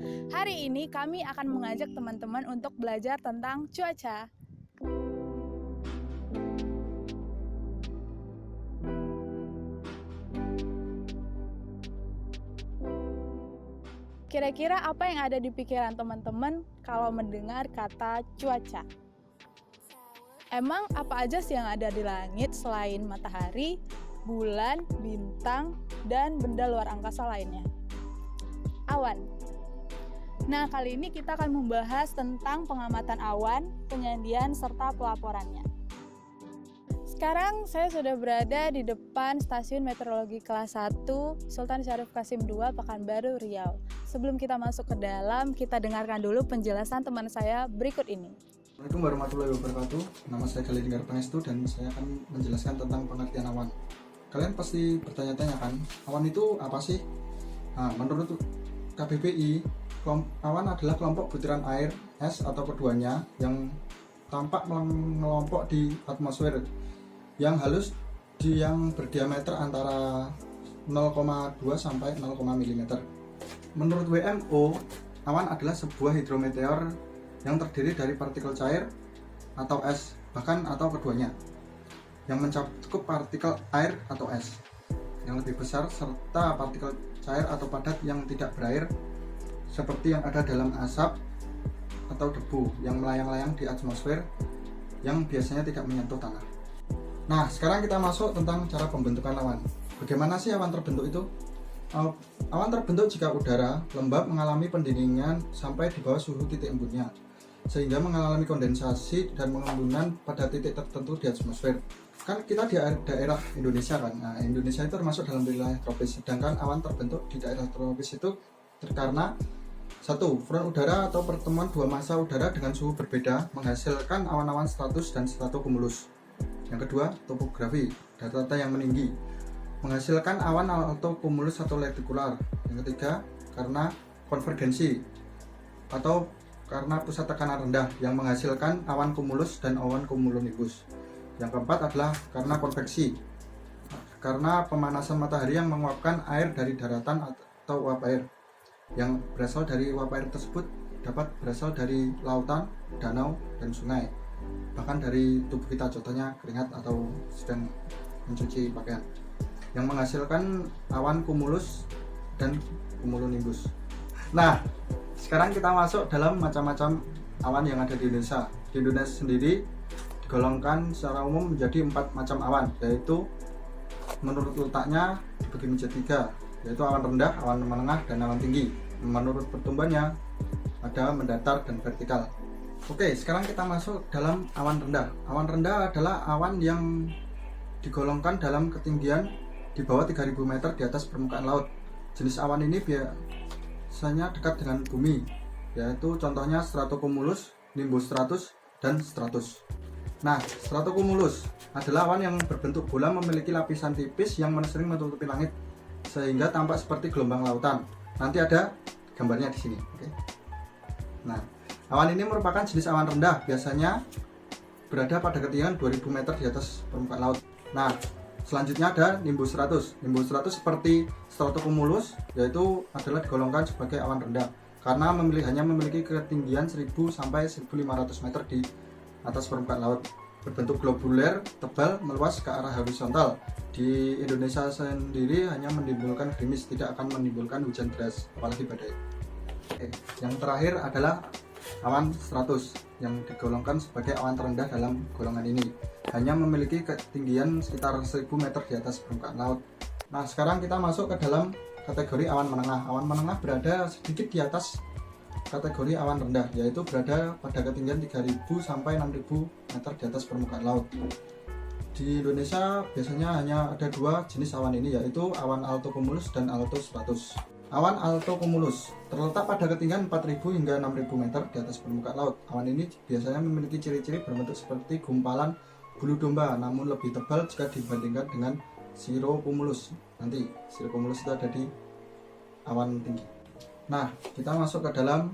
Hari ini kami akan mengajak teman-teman untuk belajar tentang cuaca. Kira-kira apa yang ada di pikiran teman-teman kalau mendengar kata cuaca? Emang apa aja sih yang ada di langit selain matahari, bulan, bintang, dan benda luar angkasa lainnya? Awan. Nah, kali ini kita akan membahas tentang pengamatan awan, penyandian, serta pelaporannya. Sekarang saya sudah berada di depan Stasiun Meteorologi Kelas 1 Sultan Syarif Qasim II, Pekanbaru, Riau. Sebelum kita masuk ke dalam, kita dengarkan dulu penjelasan teman saya berikut ini. Assalamualaikum warahmatullahi wabarakatuh. Nama saya Galih Linggar Pangestu dan saya akan menjelaskan tentang pengertian awan. Kalian pasti bertanya-tanya kan, awan itu apa sih? Nah, menurut KBBI, awan adalah kelompok butiran air, es atau keduanya yang tampak mengelompok di atmosfer yang halus yang berdiameter antara 0,2 sampai 0, mm. Menurut WMO, awan adalah sebuah hidrometeor yang terdiri dari partikel cair atau es, bahkan atau keduanya, yang mencakup partikel air atau es yang lebih besar serta partikel cair atau padat yang tidak berair seperti yang ada dalam asap atau debu yang melayang-layang di atmosfer yang biasanya tidak menyentuh tanah. Nah, sekarang kita masuk tentang cara pembentukan awan. Bagaimana sih awan terbentuk itu? Awan terbentuk jika udara lembab mengalami pendinginan sampai di bawah suhu titik embunnya, sehingga mengalami kondensasi dan pengembunan pada titik tertentu di atmosfer. Kan kita di daerah Indonesia kan, nah, Indonesia itu termasuk dalam wilayah tropis, sedangkan awan terbentuk di daerah tropis itu karena satu, front udara atau pertemuan dua massa udara dengan suhu berbeda menghasilkan awan-awan stratus dan stratocumulus. Yang kedua, topografi, data-data yang meninggi menghasilkan awan altocumulus atau letikular. Yang ketiga, karena konvergensi atau karena pusat tekanan rendah yang menghasilkan awan cumulus dan awan cumulonimbus. Yang keempat adalah karena konveksi, karena pemanasan matahari yang menguapkan air dari daratan atau uap air yang berasal dari uap air tersebut dapat berasal dari lautan, danau, dan sungai, bahkan dari tubuh kita, contohnya keringat atau sedang mencuci pakaian, yang menghasilkan awan cumulus dan cumulonimbus. Nah, sekarang kita masuk dalam macam-macam awan yang ada di Indonesia. Di Indonesia sendiri digolongkan secara umum menjadi 4 macam awan, yaitu menurut letaknya dibagi menjadi 3, yaitu awan rendah, awan menengah, dan awan tinggi. Menurut pertumbuhannya ada mendatar dan vertikal. Oke, sekarang kita masuk dalam awan rendah. Awan rendah adalah awan yang digolongkan dalam ketinggian di bawah 3000 meter di atas permukaan laut. Jenis awan ini biasanya dekat dengan bumi, yaitu contohnya stratocumulus, nimbus stratus, dan stratus. Nah, stratocumulus adalah awan yang berbentuk bola memiliki lapisan tipis yang sering menutupi langit sehingga tampak seperti gelombang lautan. Nanti ada gambarnya di sini. Oke. Nah, awan ini merupakan jenis awan rendah, biasanya berada pada ketinggian 2000 meter di atas permukaan laut. Nah, selanjutnya ada nimbus stratus. Nimbus stratus seperti stratocumulus, yaitu adalah digolongkan sebagai awan rendah karena hanya memiliki ketinggian 1000 sampai 1500 meter di atas permukaan laut. Berbentuk globuler, tebal, meluas ke arah horizontal. Di Indonesia sendiri hanya menimbulkan gerimis, tidak akan menimbulkan hujan deras, apalagi badai. Yang terakhir adalah awan stratus yang digolongkan sebagai awan terendah dalam golongan ini, hanya memiliki ketinggian sekitar 1000 meter di atas permukaan laut. Nah, sekarang kita masuk ke dalam kategori awan menengah. Awan menengah berada sedikit di atas kategori awan rendah, yaitu berada pada ketinggian 3000 sampai 6000 meter di atas permukaan laut. Di Indonesia biasanya hanya ada 2 jenis awan ini, yaitu awan altocumulus dan altostratus. Awan altocumulus terletak pada ketinggian 4000 hingga 6000 meter di atas permukaan laut. Awan ini biasanya memiliki ciri-ciri berbentuk seperti gumpalan bulu domba, namun lebih tebal jika dibandingkan dengan cirrocumulus. Nanti cirrocumulus itu ada di awan tinggi. Nah, kita masuk ke dalam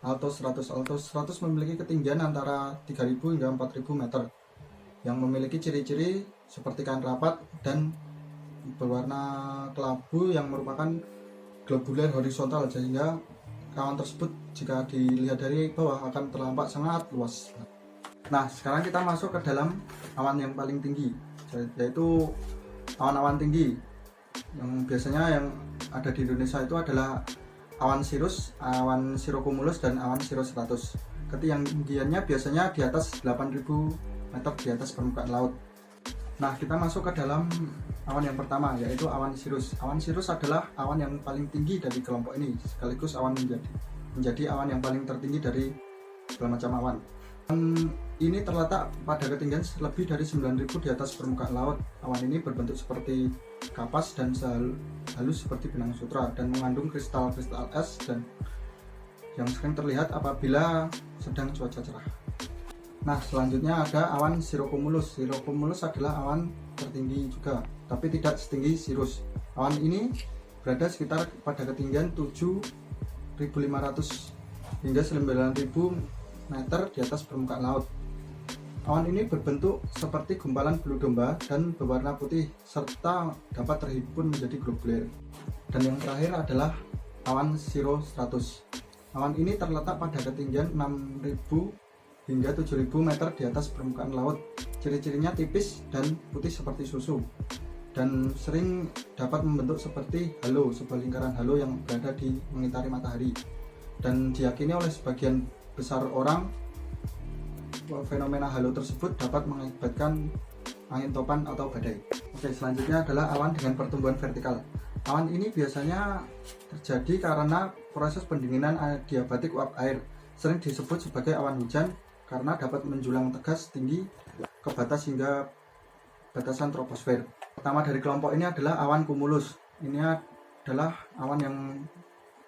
altostratus. Altostratus memiliki ketinggian antara 3000 hingga 4000 meter yang memiliki ciri-ciri seperti kain rapat dan berwarna kelabu yang merupakan globuler horizontal, sehingga awan tersebut jika dilihat dari bawah akan terlambat sangat luas. Nah, sekarang kita masuk ke dalam awan yang paling tinggi, yaitu awan-awan tinggi yang biasanya yang ada di Indonesia itu adalah awan cirrus, awan cirrocumulus, dan awan cirrostratus. Ketinggiannya biasanya di atas 8.000 meter di atas permukaan laut. Nah, kita masuk ke dalam awan yang pertama, yaitu awan cirrus. Awan cirrus adalah awan yang paling tinggi dari kelompok ini, sekaligus awan menjadi awan yang paling tertinggi dari segala macam awan. Ini terletak pada ketinggian lebih dari 9.000 di atas permukaan laut. Awan ini berbentuk seperti kapas dan halus seperti benang sutra dan mengandung kristal-kristal es dan yang sering terlihat apabila sedang cuaca cerah. Nah, selanjutnya ada awan cirrocumulus. Cirrocumulus adalah awan tertinggi juga, tapi tidak setinggi cirrus. Awan ini berada sekitar pada ketinggian 7.500 hingga 9.000 meter di atas permukaan laut. Awan ini berbentuk seperti gumpalan bulu domba dan berwarna putih serta dapat terhimpun menjadi globuler. Dan yang terakhir adalah awan cirrostratus. Awan ini terletak pada ketinggian 6.000 hingga 7.000 meter di atas permukaan laut. Ciri-cirinya tipis dan putih seperti susu dan sering dapat membentuk seperti halo, sebuah lingkaran halo yang berada di mengitari matahari. Dan diyakini oleh sebagian besar orang fenomena halo tersebut dapat mengakibatkan angin topan atau badai. Oke, selanjutnya adalah awan dengan pertumbuhan vertikal. Awan ini biasanya terjadi karena proses pendinginan adiabatik uap air, sering disebut sebagai awan hujan karena dapat menjulang tegas tinggi ke batas hingga batasan troposfer. Pertama dari kelompok ini adalah awan cumulus. Ini adalah awan yang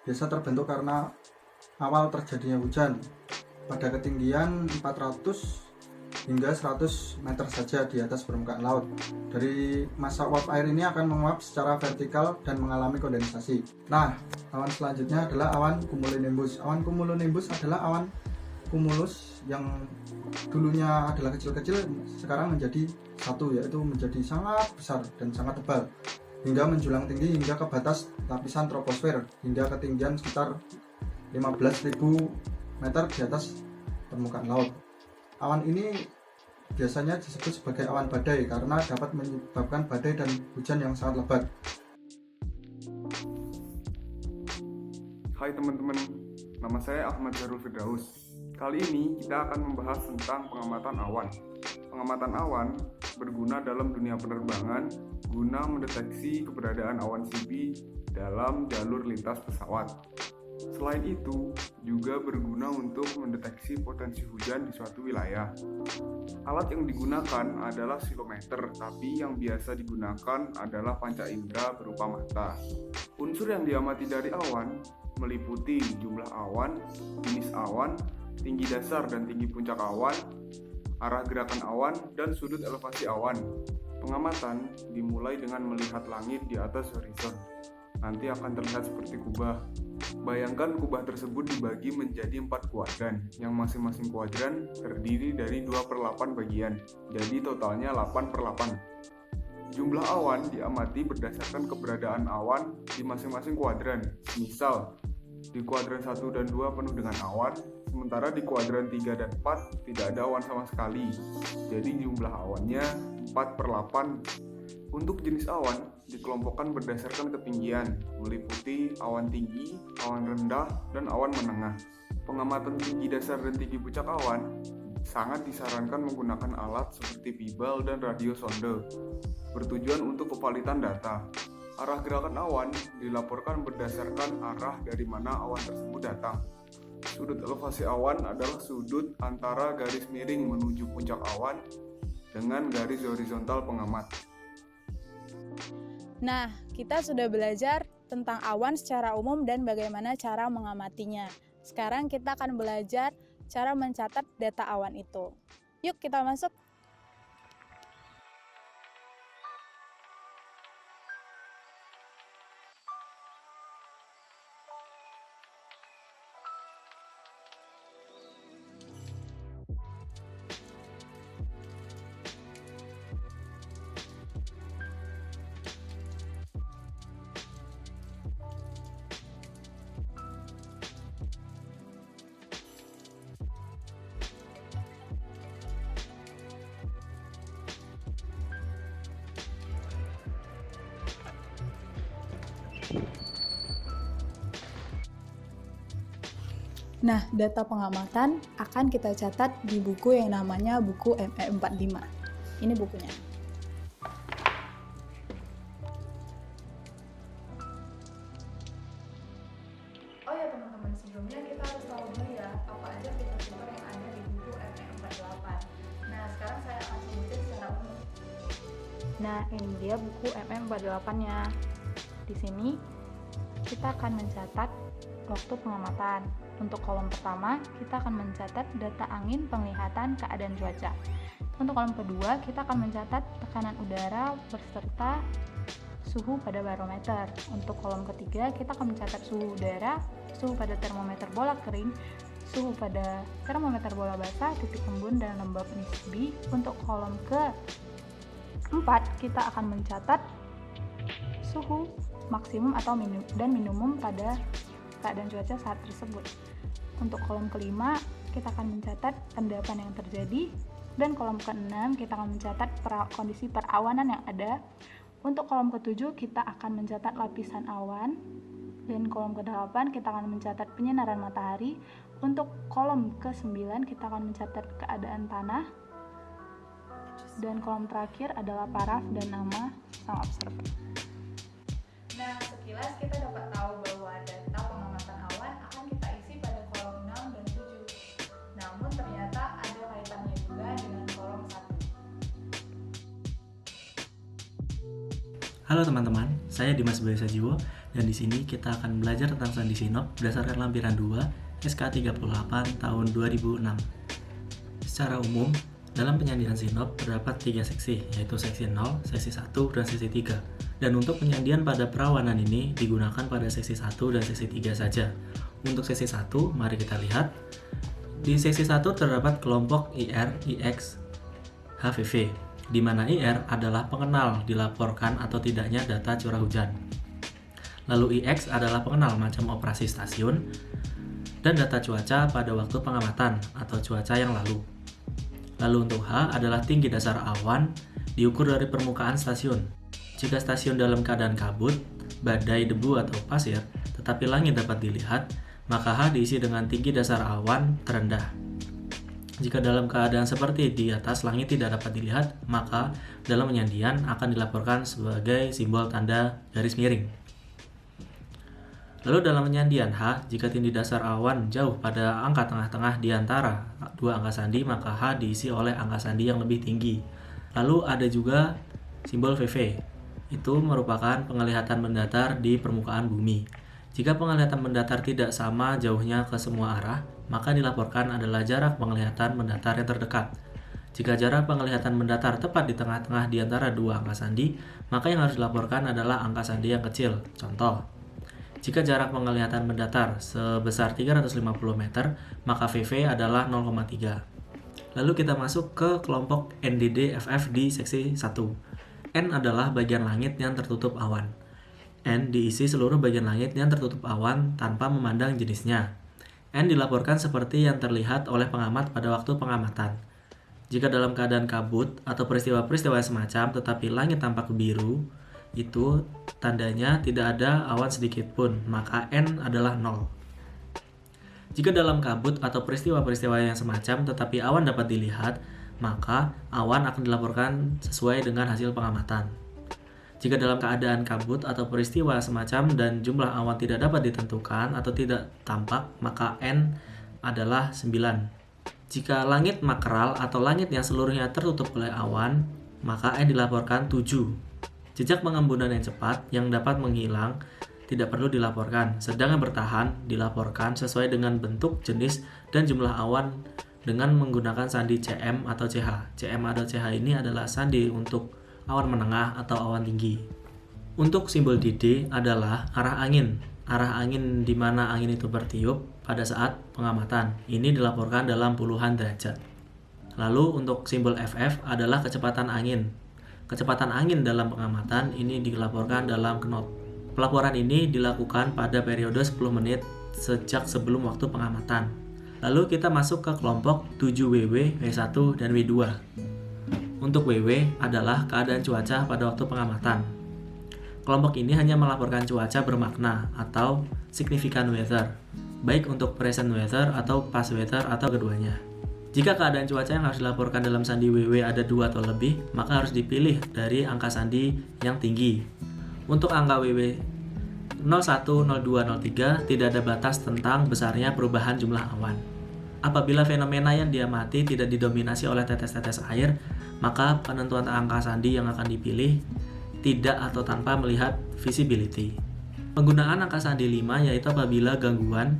biasa terbentuk karena awal terjadinya hujan pada ketinggian 400 hingga 100 meter saja di atas permukaan laut. Dari massa uap air ini akan menguap secara vertikal dan mengalami kondensasi. Nah, awan selanjutnya adalah awan cumulonimbus. Awan cumulonimbus adalah awan cumulus yang dulunya adalah kecil-kecil, sekarang menjadi satu, yaitu menjadi sangat besar dan sangat tebal hingga menjulang tinggi hingga ke batas lapisan troposfer hingga ketinggian sekitar 15.000 meter di atas permukaan laut. Awan ini biasanya disebut sebagai awan badai karena dapat menyebabkan badai dan hujan yang sangat lebat. Hai teman-teman, nama saya Ahmad Zarul Firdaus. Kali ini kita akan membahas tentang pengamatan awan. Pengamatan awan berguna dalam dunia penerbangan guna mendeteksi keberadaan awan CB dalam jalur lintas pesawat. Selain itu, juga berguna untuk mendeteksi potensi hujan di suatu wilayah. Alat yang digunakan adalah silometer, tapi yang biasa digunakan adalah panca indera berupa mata. Unsur yang diamati dari awan meliputi jumlah awan, jenis awan, tinggi dasar dan tinggi puncak awan, arah gerakan awan, dan sudut elevasi awan. Pengamatan dimulai dengan melihat langit di atas horizon. Nanti akan terlihat seperti kubah. Bayangkan kubah tersebut dibagi menjadi 4 kuadran, yang masing-masing kuadran terdiri dari 2/8 bagian, jadi totalnya 8/8. Jumlah awan diamati berdasarkan keberadaan awan di masing-masing kuadran. Misal, di kuadran 1 dan 2 penuh dengan awan, sementara di kuadran 3 dan 4 tidak ada awan sama sekali, jadi jumlah awannya 4/8. Untuk jenis awan dikelompokkan berdasarkan ketinggian, meliputi awan tinggi, awan rendah, dan awan menengah. Pengamatan tinggi dasar dan tinggi puncak awan sangat disarankan menggunakan alat seperti pibal dan radio sonde, bertujuan untuk kevalitan data. Arah gerakan awan dilaporkan berdasarkan arah dari mana awan tersebut datang. Sudut elevasi awan adalah sudut antara garis miring menuju puncak awan dengan garis horizontal pengamat. Nah, kita sudah belajar tentang awan secara umum dan bagaimana cara mengamatinya. Sekarang kita akan belajar cara mencatat data awan itu. Yuk kita masuk. Nah, data pengamatan akan kita catat di buku yang namanya buku ME45. Ini bukunya. Oh ya teman-teman, sebelumnya kita harus tahu dulu ya apa aja fitur-fitur yang ada di buku ME48. Nah, sekarang saya akan sebutin secara umum. Nah, ini dia buku ME48-nya. Di sini kita akan mencatat waktu pengamatan. Untuk kolom pertama, kita akan mencatat data angin, penglihatan, keadaan cuaca. Untuk kolom kedua, kita akan mencatat tekanan udara beserta suhu pada barometer. Untuk kolom ketiga, kita akan mencatat suhu udara, suhu pada termometer bola kering, suhu pada termometer bola basah, titik embun, dan lembab nisbi. Untuk kolom keempat, kita akan mencatat suhu maksimum atau minimum pada keadaan cuaca saat tersebut. Untuk kolom kelima, kita akan mencatat endapan yang terjadi, dan kolom keenam kita akan mencatat kondisi perawanan yang ada. Untuk kolom ketujuh kita akan mencatat lapisan awan, dan kolom ke-8 kita akan mencatat penyinaran matahari. Untuk kolom ke-9 kita akan mencatat keadaan tanah, dan kolom terakhir adalah paraf dan nama sang observer. Nah, sekilas kita dapat tahu bahwa data pengamatan awan akan kita isi pada kolom 6 dan 7. Namun ternyata ada kaitannya juga dengan kolom 1. Halo teman-teman, saya Dimas Bayu Sajiwo, dan di sini kita akan belajar tentang sandi sinop berdasarkan lampiran 2 SK 38 tahun 2006. Secara umum, dalam penyandian sinop terdapat 3 seksi, yaitu seksi 0, seksi 1, dan seksi 3. Dan untuk penyandian pada perawanan ini digunakan pada seksi 1 dan seksi 3 saja. Untuk seksi 1, mari kita lihat. Di seksi 1 terdapat kelompok IR, IX, HVV, di mana IR adalah pengenal dilaporkan atau tidaknya data curah hujan. Lalu IX adalah pengenal macam operasi stasiun dan data cuaca pada waktu pengamatan atau cuaca yang lalu. Lalu untuk H adalah tinggi dasar awan diukur dari permukaan stasiun. Jika stasiun dalam keadaan kabut, badai, debu, atau pasir, tetapi langit dapat dilihat, maka H diisi dengan tinggi dasar awan terendah. Jika dalam keadaan seperti di atas langit tidak dapat dilihat, maka dalam penyandian akan dilaporkan sebagai simbol tanda garis miring. Lalu dalam penyandian H, jika tinggi dasar awan jauh pada angka tengah-tengah di antara dua angka sandi, maka H diisi oleh angka sandi yang lebih tinggi. Lalu ada juga simbol VV. Itu merupakan penglihatan mendatar di permukaan bumi. Jika penglihatan mendatar tidak sama jauhnya ke semua arah, maka dilaporkan adalah jarak penglihatan mendatar yang terdekat. Jika jarak penglihatan mendatar tepat di tengah-tengah di antara dua angka sandi, maka yang harus dilaporkan adalah angka sandi yang kecil. Contoh, jika jarak penglihatan mendatar sebesar 350 meter, maka VV adalah 0,3. Lalu kita masuk ke kelompok NDD-FF di seksi 1. N adalah bagian langit yang tertutup awan. N diisi seluruh bagian langit yang tertutup awan tanpa memandang jenisnya. N dilaporkan seperti yang terlihat oleh pengamat pada waktu pengamatan. Jika dalam keadaan kabut atau peristiwa-peristiwa semacam tetapi langit tampak biru, itu tandanya tidak ada awan sedikit pun, maka N adalah 0. Jika dalam kabut atau peristiwa-peristiwa yang semacam tetapi awan dapat dilihat, maka awan akan dilaporkan sesuai dengan hasil pengamatan. Jika dalam keadaan kabut atau peristiwa semacam dan jumlah awan tidak dapat ditentukan atau tidak tampak, maka N adalah 9. Jika langit makeral atau langit yang seluruhnya tertutup oleh awan, maka N dilaporkan 7. Jejak pengembunan yang cepat yang dapat menghilang tidak perlu dilaporkan, sedang yang bertahan dilaporkan sesuai dengan bentuk, jenis, dan jumlah awan dengan menggunakan sandi CM atau CH. CM atau CH ini adalah sandi untuk awan menengah atau awan tinggi. Untuk simbol DD adalah arah angin. Arah angin di mana angin itu bertiup pada saat pengamatan. Ini dilaporkan dalam puluhan derajat. Lalu untuk simbol FF adalah kecepatan angin. Kecepatan angin dalam pengamatan ini dilaporkan dalam knot. Pelaporan ini dilakukan pada periode 10 menit sejak sebelum waktu pengamatan. Lalu kita masuk ke kelompok 7WW, W1, dan W2. Untuk WW adalah keadaan cuaca pada waktu pengamatan. Kelompok ini hanya melaporkan cuaca bermakna atau significant weather, baik untuk present weather atau past weather atau keduanya. Jika keadaan cuaca yang harus dilaporkan dalam sandi WW ada 2 atau lebih, maka harus dipilih dari angka sandi yang tinggi. Untuk angka WW 01, 02, 03 tidak ada batas tentang besarnya perubahan jumlah awan. Apabila fenomena yang diamati tidak didominasi oleh tetes-tetes air, maka penentuan angka sandi yang akan dipilih tidak atau tanpa melihat visibility. Penggunaan angka sandi 5 yaitu apabila gangguan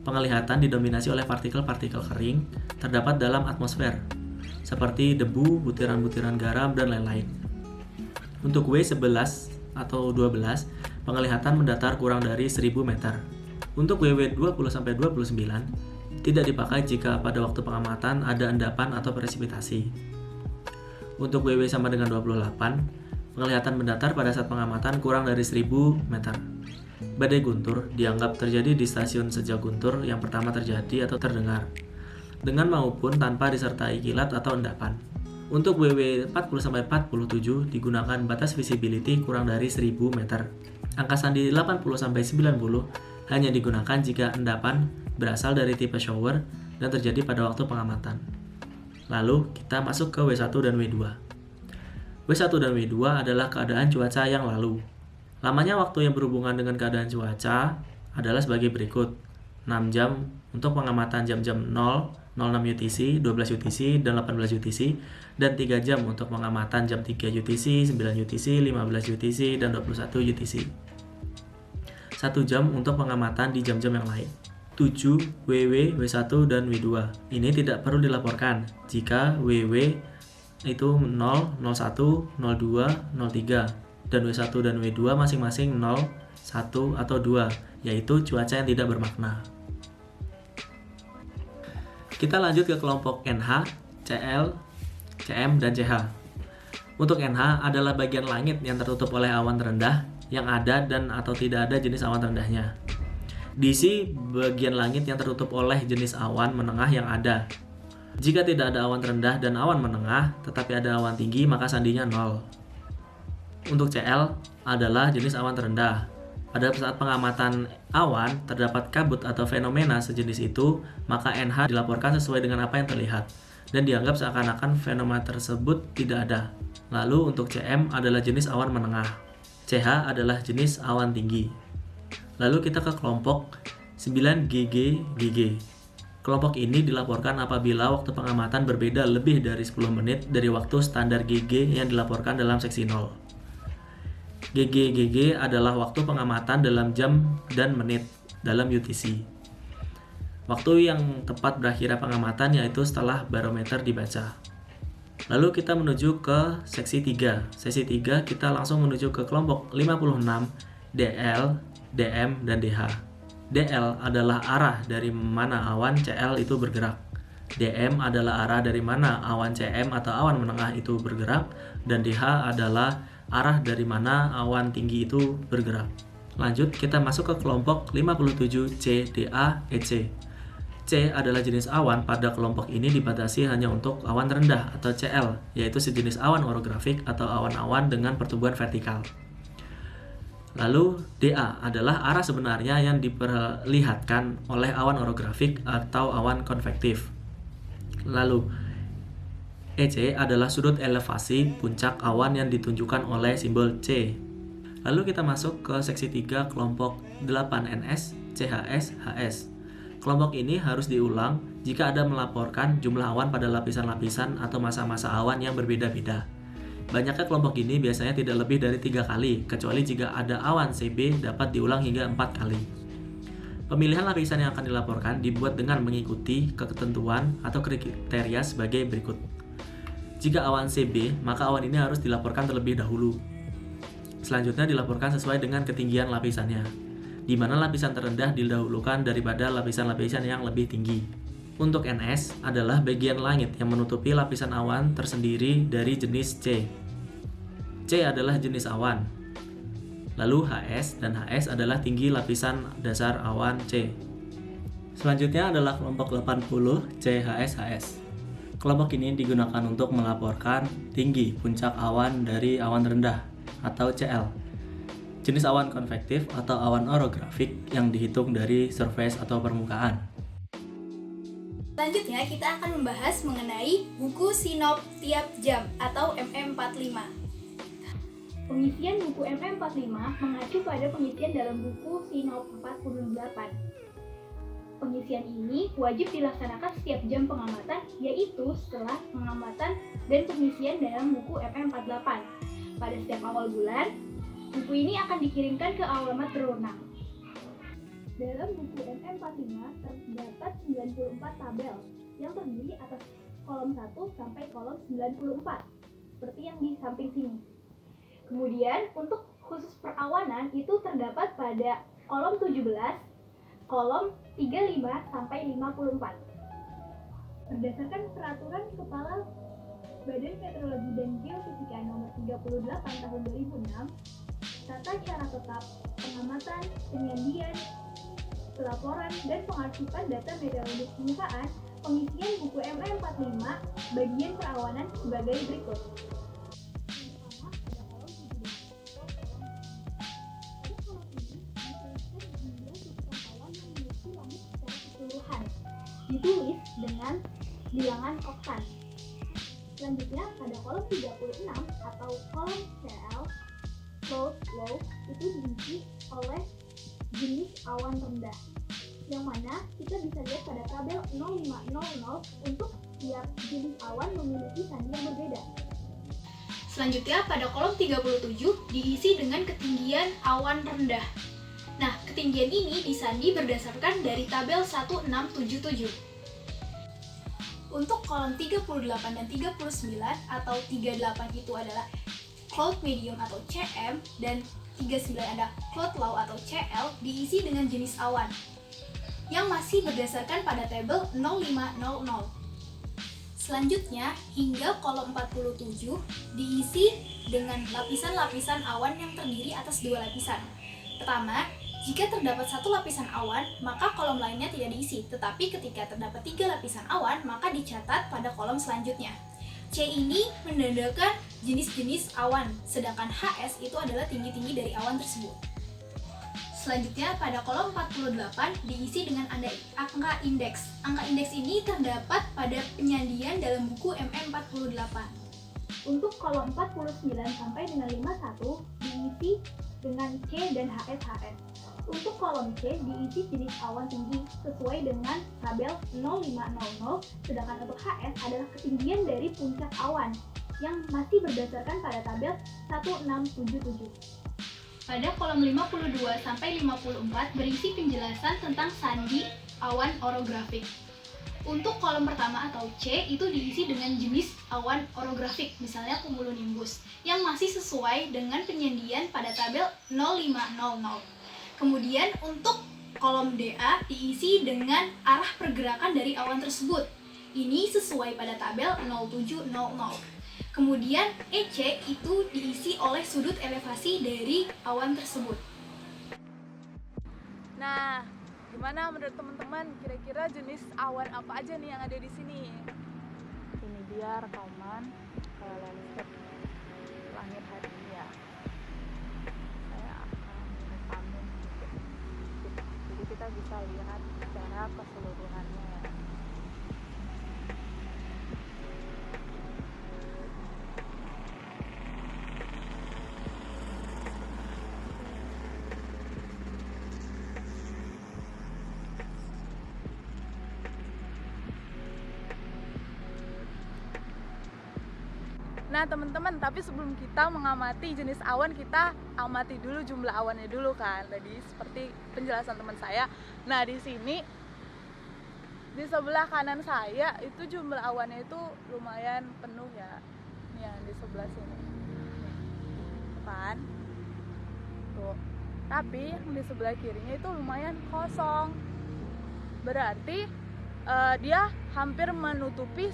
penglihatan didominasi oleh partikel-partikel kering terdapat dalam atmosfer, seperti debu, butiran-butiran garam, dan lain-lain. Untuk W11 atau 12, penglihatan mendatar kurang dari 1000 meter. Untuk WW 20-29, tidak dipakai jika pada waktu pengamatan ada endapan atau presipitasi. Untuk WW sama dengan 28, penglihatan mendatar pada saat pengamatan kurang dari 1000 meter. Badai guntur dianggap terjadi di stasiun sejak guntur yang pertama terjadi atau terdengar, dengan maupun tanpa disertai kilat atau endapan. Untuk WW 40-47 digunakan batas visibility kurang dari 1000 meter. Angka sandi 80-90 hanya digunakan jika endapan berasal dari tipe shower dan terjadi pada waktu pengamatan. Lalu kita masuk ke W1 dan W2. W1 dan W2 adalah keadaan cuaca yang lalu. Lamanya waktu yang berhubungan dengan keadaan cuaca adalah sebagai berikut. 6 jam untuk pengamatan jam-jam 0, 06 UTC, 12 UTC, dan 18 UTC, dan 3 jam untuk pengamatan jam 3 UTC, 9 UTC, 15 UTC, dan 21 UTC. 1 jam untuk pengamatan di jam-jam yang lain. 7 WW, W1, dan W2. Ini tidak perlu dilaporkan jika WW itu 0, 01, 02, 03, dan W1 dan W2 masing-masing 0, 1, atau 2, yaitu cuaca yang tidak bermakna. Kita lanjut ke kelompok NH, CL, CM, dan CH. Untuk NH adalah bagian langit yang tertutup oleh awan terendah yang ada dan atau tidak ada jenis awan terendahnya. DC bagian langit yang tertutup oleh jenis awan menengah yang ada. Jika tidak ada awan terendah dan awan menengah, tetapi ada awan tinggi, maka sandinya 0. Untuk CL adalah jenis awan terendah. Pada saat pengamatan awan, terdapat kabut atau fenomena sejenis itu, maka NH dilaporkan sesuai dengan apa yang terlihat, dan dianggap seakan-akan fenomena tersebut tidak ada. Lalu untuk CM adalah jenis awan menengah. CH adalah jenis awan tinggi. Lalu kita ke kelompok 9GG. Kelompok ini dilaporkan apabila waktu pengamatan berbeda lebih dari 10 menit dari waktu standar GG yang dilaporkan dalam seksi 0. GG adalah waktu pengamatan dalam jam dan menit dalam UTC. Waktu yang tepat berakhirnya pengamatan yaitu setelah barometer dibaca. Lalu kita menuju ke seksi 3. Seksi 3 kita langsung menuju ke kelompok 56, DL, DM, dan DH. DL adalah arah dari mana awan CL itu bergerak. DM adalah arah dari mana awan CM atau awan menengah itu bergerak. Dan DH adalah arah dari mana awan tinggi itu bergerak. Lanjut, kita masuk ke kelompok 57 CDA EC. C adalah jenis awan pada kelompok ini dibatasi hanya untuk awan rendah atau CL, yaitu sejenis awan orografik atau awan-awan dengan pertumbuhan vertikal. Lalu DA adalah arah sebenarnya yang diperlihatkan oleh awan orografik atau awan konvektif. Lalu EC adalah sudut elevasi puncak awan yang ditunjukkan oleh simbol C. Lalu kita masuk ke seksi 3 kelompok 8NS, CHS, HS. Kelompok ini harus diulang jika ada melaporkan jumlah awan pada lapisan-lapisan atau masa-masa awan yang berbeda-beda. Banyaknya kelompok ini biasanya tidak lebih dari 3 kali, kecuali jika ada awan CB dapat diulang hingga 4 kali. Pemilihan lapisan yang akan dilaporkan dibuat dengan mengikuti ketentuan atau kriteria sebagai berikut. Jika awan CB, maka awan ini harus dilaporkan terlebih dahulu. Selanjutnya dilaporkan sesuai dengan ketinggian lapisannya, di mana lapisan terendah didahulukan daripada lapisan-lapisan yang lebih tinggi. Untuk NS adalah bagian langit yang menutupi lapisan awan tersendiri dari jenis C. C adalah jenis awan. Lalu HS dan HS adalah tinggi lapisan dasar awan C. Selanjutnya adalah kelompok 80 CHS-HS. Kelompok ini digunakan untuk melaporkan tinggi puncak awan dari awan rendah atau CL. Jenis awan konvektif atau awan orografik yang dihitung dari surface atau permukaan. Selanjutnya kita akan membahas mengenai buku Sinop Tiap Jam atau MM45. Pengisian buku MM45 mengacu pada pengisian dalam buku Sinop 48. Pengisian ini wajib dilaksanakan setiap jam pengamatan, yaitu setelah pengamatan dan pengisian dalam buku MM48. Pada setiap awal bulan, buku ini akan dikirimkan ke alamat berwenang. Dalam buku MM45 terdapat 94 tabel yang terdiri atas kolom 1 sampai kolom 94, seperti yang di samping sini. Kemudian untuk khusus perawanan itu terdapat pada kolom 17, kolom 35 sampai 54. Berdasarkan peraturan Kepala Badan Meteorologi dan Geofisika nomor 38 tahun 2006, tata cara tetap pengamatan, penyandian, pelaporan, dan pengarsipan data meteorologi permukaan, pengisian buku MM45 bagian perawanan sebagai berikut. Ditulis dengan bilangan oktan. Selanjutnya pada kolom 36 atau kolom CL, cloud low, itu diisi oleh jenis awan rendah, yang mana kita bisa lihat pada tabel 0500 untuk tiap jenis awan memiliki sandi yang berbeda. Selanjutnya pada kolom 37 diisi dengan ketinggian awan rendah. Nah, ketinggian ini disandi berdasarkan dari tabel 1677. Untuk kolom 38 dan 39 atau 38 itu adalah cloud medium atau CM dan 39 ada cloud low atau CL, diisi dengan jenis awan yang masih berdasarkan pada tabel 0500. Selanjutnya hingga kolom 47 diisi dengan lapisan-lapisan awan yang terdiri atas dua lapisan. Pertama, jika terdapat satu lapisan awan, maka kolom lainnya tidak diisi. Tetapi ketika terdapat 3 lapisan awan, maka dicatat pada kolom selanjutnya. C ini menandakan jenis-jenis awan, sedangkan HS itu adalah tinggi-tinggi dari awan tersebut. Selanjutnya pada kolom 48 diisi dengan angka indeks. Angka indeks ini terdapat pada penyandian dalam buku MM48. Untuk kolom 49 sampai dengan 51 diisi dengan C dan HS. Untuk kolom C diisi jenis awan tinggi sesuai dengan tabel 0500, sedangkan untuk HS adalah ketinggian dari puncak awan yang masih berdasarkan pada tabel 1677. Pada kolom 52 sampai 54 berisi penjelasan tentang sandi awan orografik. Untuk kolom pertama atau C itu diisi dengan jenis awan orografik, misalnya cumulonimbus, yang masih sesuai dengan penyandian pada tabel 0500. Kemudian untuk kolom DA diisi dengan arah pergerakan dari awan tersebut. Ini sesuai pada tabel 0700. Kemudian EC itu diisi oleh sudut elevasi dari awan tersebut. Nah, gimana menurut teman-teman? Kira-kira jenis awan apa aja nih yang ada di sini? Ini dia rekaman landscape langit hari ini ya. Saya akan rekamin sedikit. Jadi kita bisa lihat secara keseluruhannya ya. Nah teman-teman, tapi sebelum kita mengamati jenis awan, kita amati dulu jumlah awannya dulu kan. Tadi seperti penjelasan teman saya. Nah di sini, di sebelah kanan saya itu jumlah awannya itu lumayan penuh ya. Nih yang di sebelah sini, kan? Tuh. Tapi yang di sebelah kirinya itu lumayan kosong. Berarti dia hampir menutupi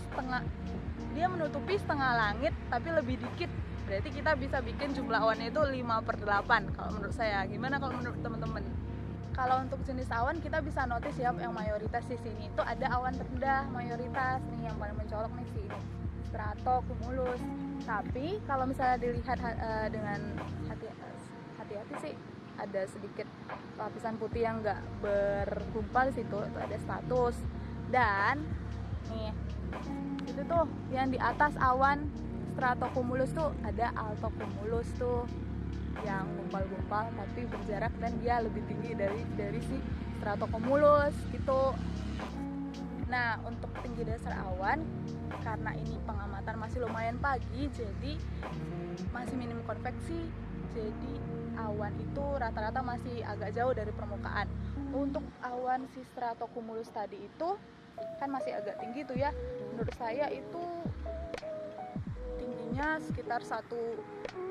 setengah langit, tapi lebih dikit. Berarti kita bisa bikin jumlah awannya itu 5/8 kalau menurut saya. Gimana kalau menurut teman-teman? Kalau untuk jenis awan kita bisa notice ya, yang mayoritas di sini itu ada awan rendah mayoritas nih, yang paling mencolok nih sih ini strato cumulus. Tapi kalau misalnya dilihat dengan hati-hati sih, ada sedikit lapisan putih yang nggak bergumpal di situ, itu ada status. Dan nih itu tuh yang di atas awan stratocumulus tuh ada altocumulus tuh yang gumpal-gumpal tapi berjarak dan dia lebih tinggi dari si stratocumulus gitu. Nah, untuk tinggi dasar awan, karena ini pengamatan masih lumayan pagi, jadi masih minim konveksi, jadi awan itu rata-rata masih agak jauh dari permukaan. Untuk awan si stratocumulus tadi itu kan masih agak tinggi tuh ya, menurut saya itu tingginya sekitar 1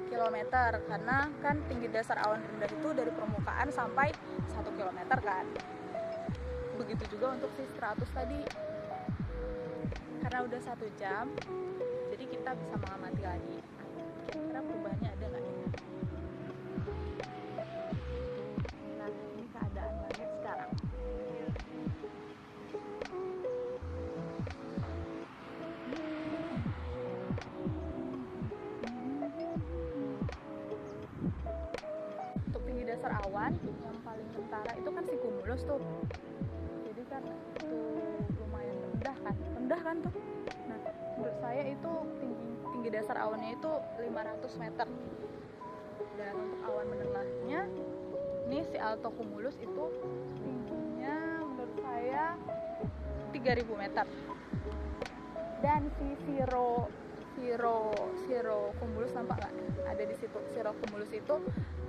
kilometer, karena kan tinggi dasar awan rendah itu dari permukaan sampai 1 kilometer kan. Begitu juga untuk si stratus tadi, karena udah 1 jam jadi kita bisa mengamati lagi kira-kira perubahannya ada nggak nih. Nah, ini keadaan langit sekarang. Untuk tinggi dasar awan yang paling kentara itu kan si cumulus tuh, jadi kan itu lumayan rendah kan tuh. Nah, menurut saya itu tinggi dasar awannya itu 500 meter. Dan untuk awan menengahnya ini si altocumulus itu tingginya menurut saya 3000 meter. Dan si cirrocumulus nampak nggak? Ada di situ. Cirrocumulus itu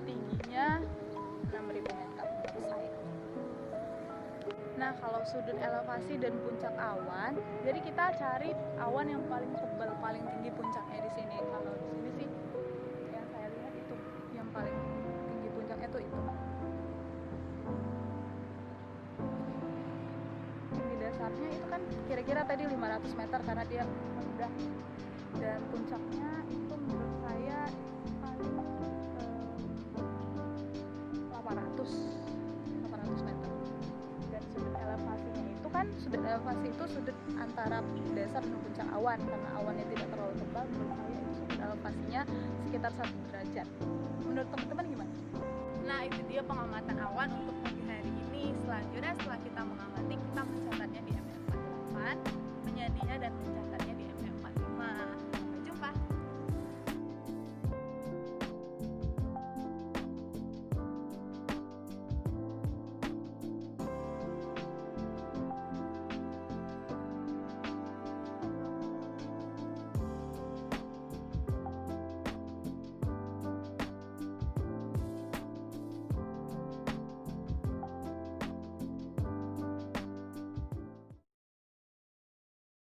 tingginya 6000 meter menurut saya. Nah, kalau sudut elevasi dan puncak awan, jadi kita cari awan yang paling tebal, paling tinggi puncaknya di sini. Kalau di sini sih yang saya lihat itu yang paling tinggi puncaknya tuh itu. Tinggi dasarnya itu kan kira-kira tadi 500 meter karena dia rendah. Dan puncaknya itu menurut saya paling 800 meter. Dan sudut elevasinya itu kan, sudut elevasi itu sudut antara dasar dan puncak awan, karena awannya tidak terlalu tebal. Menurut saya itu sudut elevasinya sekitar 1 derajat. Menurut teman-teman gimana? Nah, itu dia pengamatan awan untuk pagi hari ini. Selanjutnya setelah kita mengamati, kita mencatatnya